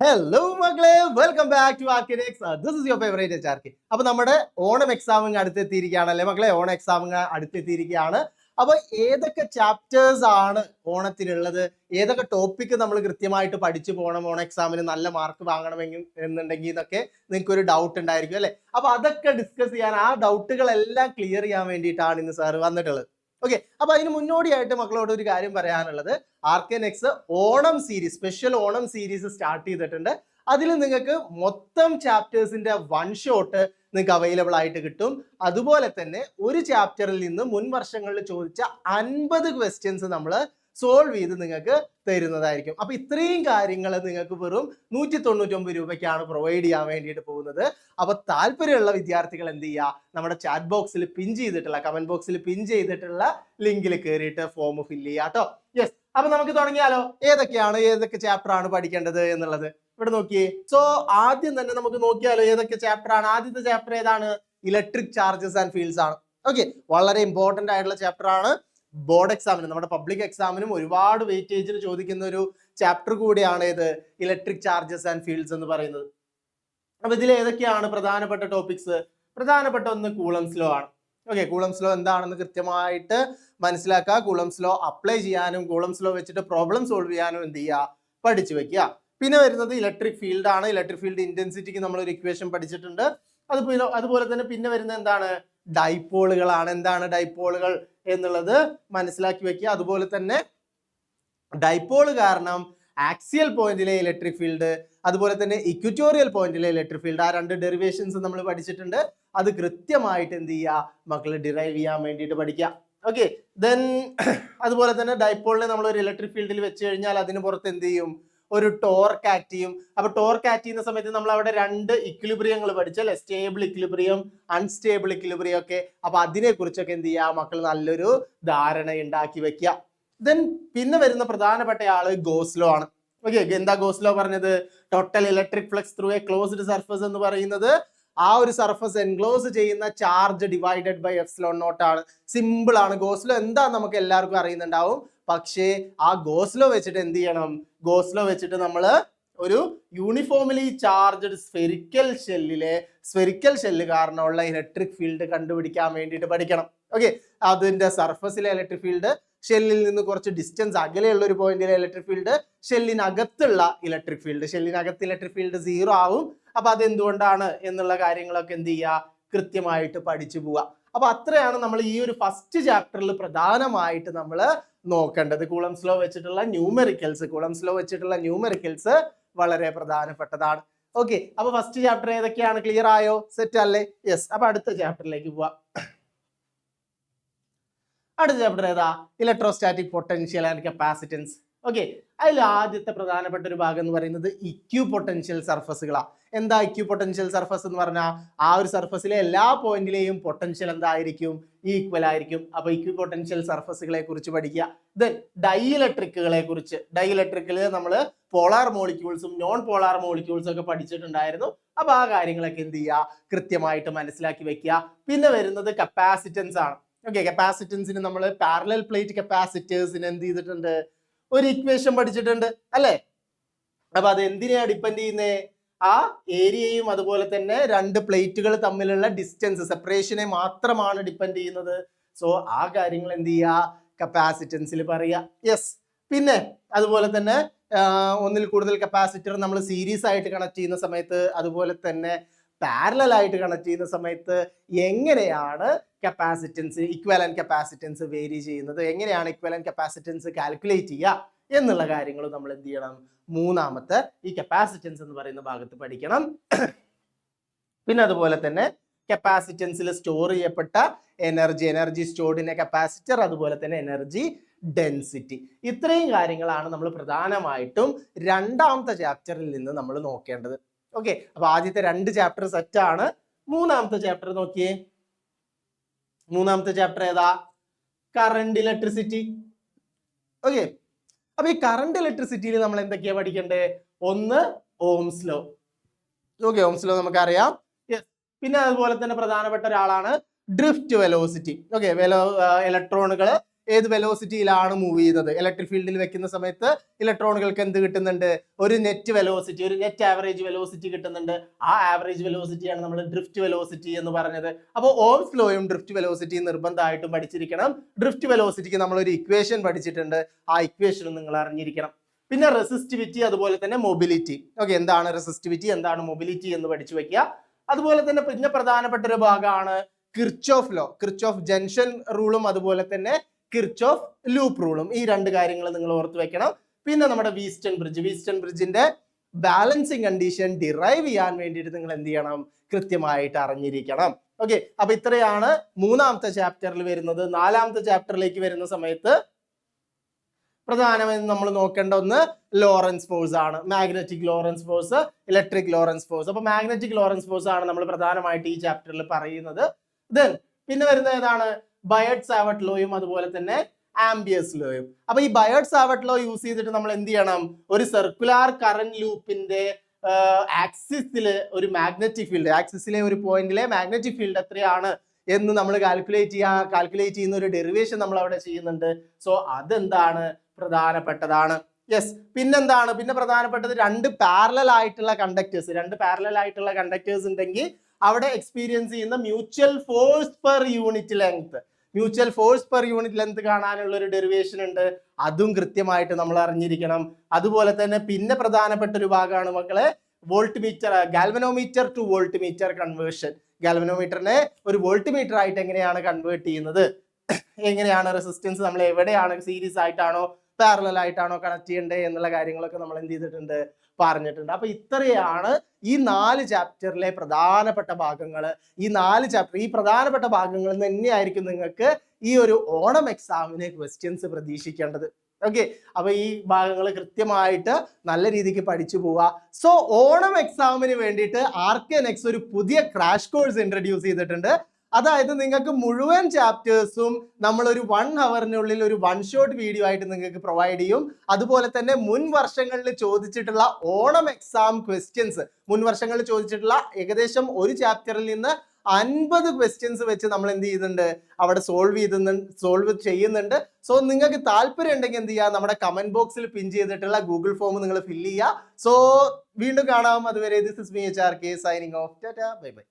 Hello മക്കളെ, welcome back to architects. This is your favourite HRK. അപ്പൊ നമ്മുടെ ഓണം എക്സാമിങ് അടുത്തെത്തിയിരിക്കുകയാണല്ലേ മക്കളെ? ഓണം എക്സാമിങ് അടുത്തെത്തിയിരിക്കുകയാണ്. അപ്പൊ ഏതൊക്കെ ചാപ്റ്റേഴ്സ് ആണ് ഓണത്തിനുള്ളത്, ഏതൊക്കെ ടോപ്പിക് നമ്മൾ കൃത്യമായിട്ട് പഠിച്ചു പോകണം ഓണം എക്സാമിന് നല്ല മാർക്ക് വാങ്ങണമെങ്കിൽ എന്നുണ്ടെങ്കിൽ എന്നൊക്കെ നിങ്ങൾക്ക് ഒരു ഡൗട്ട് ഉണ്ടായിരിക്കും അല്ലെ? അപ്പൊ അതൊക്കെ ഡിസ്കസ് ചെയ്യാൻ, ആ ഡൗട്ടുകളെല്ലാം ക്ലിയർ ചെയ്യാൻ വേണ്ടിയിട്ടാണ് ഇന്ന് സാർ വന്നിട്ടുള്ളത്. ഓക്കെ, അപ്പൊ അതിന് മുന്നോടിയായിട്ട് മക്കളോട് ഒരു കാര്യം പറയാനുള്ളത്, ആർക്കെനെക്സ് Onam series, special Onam series start ചെയ്തിട്ടുണ്ട്. അതിൽ നിങ്ങൾക്ക് മൊത്തം ചാപ്റ്റേഴ്സിന്റെ വൺ ഷോട്ട് നിങ്ങൾക്ക് അവൈലബിൾ ആയിട്ട് കിട്ടും. അതുപോലെ തന്നെ ഒരു ചാപ്റ്ററിൽ നിന്ന് മുൻ വർഷങ്ങളിൽ ചോദിച്ച 50 ക്വസ്റ്റ്യൻസ് നമ്മൾ സോൾവ് ചെയ്ത് നിങ്ങൾക്ക് തരുന്നതായിരിക്കും. അപ്പൊ ഇത്രയും കാര്യങ്ങൾ നിങ്ങൾക്ക് വെറും 199 രൂപയ്ക്കാണ് പ്രൊവൈഡ് ചെയ്യാൻ വേണ്ടിയിട്ട് പോകുന്നത്. അപ്പൊ താല്പര്യമുള്ള വിദ്യാർത്ഥികൾ എന്ത് ചെയ്യുക, നമ്മുടെ ചാറ്റ് ബോക്സിൽ പിൻ ചെയ്തിട്ടുള്ള, കമന്റ് ബോക്സിൽ പിൻ ചെയ്തിട്ടുള്ള ലിങ്കിൽ കയറിയിട്ട് ഫോം ഫില്ല് ചെയ്യുക കേട്ടോ. യെസ്, അപ്പൊ നമുക്ക് തുടങ്ങിയാലോ? ഏതൊക്കെ ചാപ്റ്റർ ആണ് പഠിക്കേണ്ടത് എന്നുള്ളത് ഇവിടെ നോക്കിയേ. സോ ആദ്യം തന്നെ നമുക്ക് നോക്കിയാലോ ഏതൊക്കെ ചാപ്റ്റർ ആണ്. ആദ്യത്തെ ചാപ്റ്റർ ഏതാണ്? ഇലക്ട്രിക് ചാർജസ് ആൻഡ് ഫീൽഡ്സ് ആണ്. ഓക്കെ, വളരെ ഇമ്പോർട്ടന്റ് ആയിട്ടുള്ള ചാപ്റ്റർ ആണ്. ബോർഡ് എക്സാമിന്, നമ്മുടെ പബ്ലിക് എക്സാമിനും ഒരുപാട് വെയിറ്റേജിൽ ചോദിക്കുന്ന ഒരു ചാപ്റ്റർ കൂടിയാണ് ഇത് ഇലക്ട്രിക് ചാർജസ് ആൻഡ് ഫീൽഡ്സ് എന്ന് പറയുന്നത്. അപ്പൊ ഇതിൽ ഏതൊക്കെയാണ് പ്രധാനപ്പെട്ട ടോപ്പിക്സ്? പ്രധാനപ്പെട്ട ഒന്ന് കൂളംസ് ലോ ആണ്. ഓക്കെ, കൂളംസ് ലോ എന്താണെന്ന് കൃത്യമായിട്ട് മനസ്സിലാക്കുക. കൂളംസ് ലോ അപ്ലൈ ചെയ്യാനും കൂളംസ് ലോ വെച്ചിട്ട് പ്രോബ്ലം സോൾവ് ചെയ്യാനും എന്ത് ചെയ്യുക, പഠിച്ചു വെക്കുക. പിന്നെ വരുന്നത് ഇലക്ട്രിക് ഫീൽഡ് ആണ്. ഇലക്ട്രിക് ഫീൽഡ് ഇന്റൻസിറ്റിക്ക് നമ്മൾ ഒരു ഇക്വേഷൻ പഠിച്ചിട്ടുണ്ട്. അതുപോലെ തന്നെ പിന്നെ വരുന്നത് എന്താണ്? ഡൈപോളുകളാണ്. എന്താണ് ഡൈപോളുകൾ എന്നുള്ളത് മനസ്സിലാക്കി വെക്കുക. അതുപോലെ തന്നെ ഡൈപോൾ കാരണം ആക്സിയൽ പോയിന്റിലെ ഇലക്ട്രിക് ഫീൽഡ്, അതുപോലെ തന്നെ ഇക്വറ്റോറിയൽ പോയിന്റിലെ ഇലക്ട്രിക് ഫീൽഡ്, ആ രണ്ട് ഡെറിവേഷൻസ് നമ്മൾ പഠിച്ചിട്ടുണ്ട്. അത് കൃത്യമായിട്ട് എന്ത് ചെയ്യുക, മക്കൾ ഡിറൈവ് ചെയ്യാൻ വേണ്ടിയിട്ട് പഠിക്കുക. ഓക്കെ, ദെൻ അതുപോലെ തന്നെ ഡൈപോളിനെ നമ്മൾ ഒരു ഇലക്ട്രിക് ഫീൽഡിൽ വെച്ച് കഴിഞ്ഞാൽ അതിന് പുറത്ത് എന്ത് ചെയ്യും, ഒരു ടോർക്ക് ആക്ട് ചെയ്യും. അപ്പൊ ടോർക്ക് ആക്ട് ചെയ്യുന്ന സമയത്ത് നമ്മൾ അവിടെ രണ്ട് ഇക്വിലിബ്രിയങ്ങൾ പഠിച്ചല്ലേ, സ്റ്റേബിൾ ഇക്വിലിബ്രിയം, അൺസ്റ്റേബിൾ ഇക്വിലിബ്രിയം ഒക്കെ. അപ്പൊ അതിനെ കുറിച്ചൊക്കെ എന്ത് ചെയ്യുക, മക്കൾ നല്ലൊരു ധാരണ ഉണ്ടാക്കി വെക്കുക. ദെൻ പിന്നെ വരുന്ന പ്രധാനപ്പെട്ട ആള് ഗോസ് ലോ ആണ്. ഓക്കെ, എന്താ ഗോസ് ലോ പറഞ്ഞത്? Total electric flux through a closed surface എന്ന് പറയുന്നത് ആ ഒരു സർഫസ് എൻക്ലോസ് ചെയ്യുന്ന charge divided by epsilon naught ആണ്. സിമ്പിൾ ആണ്. ഗോസ് ലോ എന്താ നമുക്ക് എല്ലാവർക്കും അറിയുന്നുണ്ടാവും. പക്ഷേ ആ ഗോസ് ലോ വെച്ചിട്ട് എന്ത് ചെയ്യണം? ഗോസ് ലോ വെച്ചിട്ട് നമ്മൾ ഒരു യൂണിഫോംലി ചാർജ്ഡ് സ്ഫെറിക്കൽ ഷെല്ല് കാരണമുള്ള ഇലക്ട്രിക് ഫീൽഡ് കണ്ടുപിടിക്കാൻ വേണ്ടിയിട്ട് പഠിക്കണം. ഓക്കെ, അതിന്റെ സർഫസിലെ ഇലക്ട്രിക് ഫീൽഡ്, ഷെല്ലിൽ നിന്ന് കുറച്ച് ഡിസ്റ്റൻസ് അകലെയുള്ള ഒരു പോയിന്റിലെ ഇലക്ട്രിക് ഫീൽഡ്, ഷെല്ലിനകത്തുള്ള ഇലക്ട്രിക് ഫീൽഡ്, ഷെല്ലിനകത്ത് ഇലക്ട്രിക് ഫീൽഡ് 0 ആവും. അപ്പൊ അത് എന്തുകൊണ്ടാണ് എന്നുള്ള കാര്യങ്ങളൊക്കെ എന്ത് ചെയ്യുക, കൃത്യമായിട്ട് പഠിച്ചു പോവുക. അപ്പൊ അത്രയാണ് നമ്മൾ ഈ ഒരു ഫസ്റ്റ് ചാപ്റ്ററിൽ പ്രധാനമായിട്ട് നമ്മൾ നോക്കേണ്ടത്. കൂളംസ് ലോ വെച്ചിട്ടുള്ള ന്യൂമെറിക്കൽസ് വളരെ പ്രധാനപ്പെട്ടതാണ്. ഓക്കെ, അപ്പൊ ഫസ്റ്റ് ചാപ്റ്റർ ഏതൊക്കെയാണ്? ക്ലിയർ ആയോ? സെറ്റ് അല്ലേ? യെസ്, അപ്പൊ അടുത്ത ചാപ്റ്ററിലേക്ക് പോവാം. അടുത്ത ചാപ്റ്റർ ഏതാ? Electrostatic potential and capacitance. Okay, അതിൽ ആദ്യത്തെ പ്രധാനപ്പെട്ട ഒരു ഭാഗം എന്ന് പറയുന്നത് ഇക്യു പൊട്ടൻഷ്യൽ സർഫസുകളാണ്. എന്താ ഇക്യു പൊട്ടൻഷ്യൽ സർഫസ് എന്ന് പറഞ്ഞാൽ? ആ ഒരു സർഫസിലെ എല്ലാ പോയിന്റിലെയും പൊട്ടൻഷ്യൽ എന്തായിരിക്കും? ഈക്വൽ ആയിരിക്കും. അപ്പൊ ഇക്യു പൊട്ടൻഷ്യൽ സർഫസുകളെ കുറിച്ച് പഠിക്കുക. ദെൻ ഡൈഇലക്ട്രിക്കുകളെ കുറിച്ച്, ഡൈഇലക്ട്രിക്കിൽ നമ്മൾ പോളാർ മോളിക്യൂൾസും നോൺ പോളാർ മോളിക്യൂൾസും ഒക്കെ പഠിച്ചിട്ടുണ്ടായിരുന്നു. അപ്പൊ ആ കാര്യങ്ങളൊക്കെ എന്ത് ചെയ്യുക, കൃത്യമായിട്ട് മനസ്സിലാക്കി വെക്കുക. പിന്നെ വരുന്നത് കപ്പാസിറ്റൻസ് ആണ്. ഓക്കെ, കപ്പാസിറ്റൻസിന് നമ്മൾ പാരലൽ പ്ലേറ്റ് കപ്പാസിറ്റേഴ്സിന് എന്ത് ചെയ്തിട്ടുണ്ട്, ഒരു ഇക്വേഷൻ പഠിച്ചിട്ടുണ്ട് അല്ലെ? അപ്പൊ അത് എന്തിനെയാ ഡിപ്പെൻഡ് ചെയ്യുന്നേ? ആ ഏരിയയും അതുപോലെ തന്നെ രണ്ട് പ്ലേറ്റുകൾ തമ്മിലുള്ള ഡിസ്റ്റൻസ്, സെപ്പറേഷനെ മാത്രമാണ് ഡിപ്പെൻഡ് ചെയ്യുന്നത്. സോ ആ കാര്യങ്ങൾ എന്ത് ചെയ്യുക, കപ്പാസിറ്റൻസിൽ പറയുക. യെസ്, പിന്നെ അതുപോലെ തന്നെ ഒന്നിൽ കൂടുതൽ കപ്പാസിറ്റർ നമ്മൾ സീരീസ് ആയിട്ട് കണക്ട് ചെയ്യുന്ന സമയത്ത്, അതുപോലെ തന്നെ പാരലൽ ആയിട്ട് കണക്ട് ചെയ്യുന്ന സമയത്ത് എങ്ങനെയാണ് കപ്പാസിറ്റൻസ്, ഇക്വലന്റ് കപ്പാസിറ്റൻസ് വേരി ചെയ്യുന്നത്, എങ്ങനെയാണ് ഇക്വലന്റ് കപ്പാസിറ്റൻസ് കാൽക്കുലേറ്റ് ചെയ്യുക എന്നുള്ള കാര്യങ്ങൾ നമ്മൾ എന്ത് ചെയ്യണം, മൂന്നാമത്തെ ഈ കപ്പാസിറ്റൻസ് എന്ന് പറയുന്ന ഭാഗത്ത് പഠിക്കണം. പിന്നെ അതുപോലെ തന്നെ കപ്പാസിറ്റൻസിൽ സ്റ്റോർ ചെയ്യപ്പെട്ട energy stored in A capacitor, അതുപോലെ തന്നെ എനർജി ഡെൻസിറ്റി. ഇത്രയും കാര്യങ്ങളാണ് നമ്മൾ പ്രധാനമായിട്ടും രണ്ടാമത്തെ ചാപ്റ്ററിൽ നിന്ന് നമ്മൾ നോക്കേണ്ടത്. ഓക്കെ, അപ്പൊ ആദ്യത്തെ രണ്ട് ചാപ്റ്റർ സെറ്റ് ആണ്. മൂന്നാമത്തെ ചാപ്റ്റർ നോക്കിയേ. മൂന്നാമത്തെ ചാപ്റ്റർ ഏതാ? Current electricity. ഓക്കെ, അപ്പൊ ഈ കറണ്ട് ഇലക്ട്രിസിറ്റിയിൽ നമ്മൾ എന്തൊക്കെയാ പഠിക്കണ്ടേ? ഒന്ന് Ohm's law. Okay, Ohm's law നമുക്കറിയാം. പിന്നെ അതുപോലെ തന്നെ പ്രധാനപ്പെട്ട ഒരാളാണ് ഡ്രിഫ്റ്റ് വെലോസിറ്റി. ഓക്കെ, ഇലക്ട്രോണുകൾ ഏത് വെലോസിറ്റിയിലാണ് മൂവ് ചെയ്യുന്നത്. ഇലക്ട്രിക് ഫീൽഡിൽ വെക്കുന്ന സമയത്ത് ഇലക്ട്രോണുകൾക്ക് എന്ത് കിട്ടുന്നുണ്ട്? ഒരു നെറ്റ് വെലോസിറ്റി, ഒരു നെറ്റ് ആവറേജ് വെലോസിറ്റി കിട്ടുന്നുണ്ട്. ആ ആവറേജ് വെലോസിറ്റിയാണ് നമ്മൾ ഡ്രിഫ്റ്റ് വെലോസിറ്റി എന്ന് പറഞ്ഞത്. അപ്പോൾ ഓംസ് ലോയും ഡ്രിഫ്റ്റ് വെലോസിറ്റി നിർബന്ധമായിട്ടും പഠിച്ചിരിക്കണം. ഡ്രിഫ്റ്റ് വെലോസിറ്റിക്ക് നമ്മളൊരു ഇക്വേഷൻ പഠിച്ചിട്ടുണ്ട്, ആ ഇക്വേഷനും നിങ്ങൾ അറിഞ്ഞിരിക്കണം. പിന്നെ റെസിസ്റ്റിവിറ്റി, അതുപോലെ തന്നെ മൊബിലിറ്റി. ഓക്കെ, എന്താണ് റെസിസ്റ്റിവിറ്റി, എന്താണ് മൊബിലിറ്റി എന്ന് പഠിച്ചു വെക്കുക. അതുപോലെ തന്നെ പിന്നെ പ്രധാനപ്പെട്ട ഒരു ഭാഗമാണ് കിർച്ചോഫ് ലോ, കിർച്ചോഫ് ജംഗ്ഷൻ റൂളും അതുപോലെ തന്നെ കിർച്ചോഫ് ലൂപ്പ് റൂളും. ഈ രണ്ട് കാര്യങ്ങൾ നിങ്ങൾ ഓർത്ത് വെക്കണം. പിന്നെ നമ്മുടെ വീസ്റ്റൺ ബ്രിഡ്ജിന്റെ ബാലൻസിങ് കണ്ടീഷൻ ഡിറൈവ് ചെയ്യാൻ വേണ്ടിയിട്ട് നിങ്ങൾ എന്ത് ചെയ്യണം? കൃത്യമായിട്ട് അറിഞ്ഞിരിക്കണം. ഓക്കെ, അപ്പൊ ഇത്രയാണ് മൂന്നാമത്തെ ചാപ്റ്ററിൽ വരുന്നത്. നാലാമത്തെ ചാപ്റ്ററിലേക്ക് വരുന്ന സമയത്ത് പ്രധാനമായും നമ്മൾ നോക്കേണ്ട ഒന്ന് ലോറൻസ് ഫോഴ്സ് ആണ്. Magnetic Lorentz force, electric Lorentz force. അപ്പൊ മാഗ്നറ്റിക് ലോറൻസ് ഫോഴ്സ് ആണ് നമ്മൾ പ്രധാനമായിട്ട് ഈ ചാപ്റ്ററിൽ പറയുന്നത്. ദെൻ പിന്നെ വരുന്ന ഏതാണ്? ബയർഡ് സാവർട്ട് ലോയും അതുപോലെ തന്നെ ആംബിയസ് ലോയും. അപ്പൊ ഈ ബയർഡ് സാവർട്ട് ലോ യൂസ് ചെയ്തിട്ട് നമ്മൾ എന്ത് ചെയ്യണം? ഒരു സർക്കുലാർ കറന്റ് ലൂപ്പിന്റെ ആക്സിസിലെ ഒരു മാഗ്നറ്റിക് ഫീൽഡ്, ആക്സിസിലെ ഒരു പോയിന്റിലെ മാഗ്നറ്റിക് ഫീൽഡ് എത്രയാണ് എന്ന് നമ്മൾ കാൽക്കുലേറ്റ് ചെയ്യുന്ന ഒരു ഡെറിവേഷൻ നമ്മൾ അവിടെ ചെയ്യുന്നുണ്ട്. സോ അതെന്താണ്? പ്രധാനപ്പെട്ടതാണ്. യെസ്, പിന്നെന്താണ്? പിന്നെ പ്രധാനപ്പെട്ടത് രണ്ട് പാരലൽ ആയിട്ടുള്ള കണ്ടക്ടേഴ്സ് ഉണ്ടെങ്കിൽ അവിടെ എക്സ്പീരിയൻസ് ചെയ്യുന്ന mutual force per unit length കാണാനുള്ള ഒരു ഡെറിവേഷൻ ഉണ്ട്. അതും കൃത്യമായിട്ട് നമ്മൾ അറിഞ്ഞിരിക്കണം. അതുപോലെ തന്നെ പിന്നെ പ്രധാനപ്പെട്ട ഒരു ഭാഗമാണ് മക്കളെ galvanometer to volt meter conversion. ഗാൽവനോമീറ്ററിനെ ഒരു വോൾട്ട് മീറ്റർ ആയിട്ട് എങ്ങനെയാണ് കൺവേർട്ട് ചെയ്യുന്നത്, എങ്ങനെയാണ് റെസിസ്റ്റൻസ് നമ്മൾ എവിടെയാണ്, സീരീസ് ആയിട്ടാണോ പാരലൽ ആയിട്ടാണോ കണക്ട് ചെയ്യേണ്ടത് എന്നുള്ള കാര്യങ്ങളൊക്കെ നമ്മൾ എന്ത് ചെയ്തിട്ടുണ്ട്? പറഞ്ഞിട്ടുണ്ട്. അപ്പൊ ഇത്രയാണ് ഈ 4 ചാപ്റ്ററിലെ പ്രധാനപ്പെട്ട ഭാഗങ്ങൾ. ഈ പ്രധാനപ്പെട്ട ഭാഗങ്ങളിൽ തന്നെയായിരിക്കും നിങ്ങൾക്ക് ഈ ഒരു ഓണം എക്സാമിന് ക്വസ്റ്റ്യൻസ് പ്രതീക്ഷിക്കേണ്ടത്. ഓക്കെ, അപ്പൊ ഈ ഭാഗങ്ങൾ കൃത്യമായിട്ട് നല്ല രീതിക്ക് പഠിച്ചു പോവുക. സോ ഓണം എക്സാമിന് വേണ്ടിയിട്ട് RK Next ഒരു പുതിയ ക്രാഷ് കോഴ്സ് ഇൻട്രൊഡ്യൂസ് ചെയ്തിട്ടുണ്ട്. അതായത് നിങ്ങൾക്ക് മുഴുവൻ ചാപ്റ്റേഴ്സും നമ്മൾ ഒരു 1 ഹവറിനുള്ളിൽ ഒരു 1 ഷോട്ട് വീഡിയോ ആയിട്ട് നിങ്ങൾക്ക് പ്രൊവൈഡ് ചെയ്യും. അതുപോലെ തന്നെ മുൻ വർഷങ്ങളിൽ ചോദിച്ചിട്ടുള്ള ഓണം എക്സാം ക്വസ്റ്റ്യൻസ്, മുൻ വർഷങ്ങളിൽ ചോദിച്ചിട്ടുള്ള ഏകദേശം ഒരു ചാപ്റ്ററിൽ നിന്ന് 50 ക്വസ്റ്റ്യൻസ് വെച്ച് നമ്മൾ എന്ത് ചെയ്യുന്നുണ്ട്? അവിടെ സോൾവ് ചെയ്യുന്നുണ്ട്. സോ നിങ്ങൾക്ക് താല്പര്യം ഉണ്ടെങ്കിൽ എന്ത് ചെയ്യുക? നമ്മുടെ കമന്റ് ബോക്സിൽ പിൻ ചെയ്തിട്ടുള്ള ഗൂഗിൾ ഫോം നിങ്ങൾ ഫില്ല് ചെയ്യുക. സോ വീണ്ടും കാണാം. അതുവരെ this is me HRK signing off. Tata, bye bye.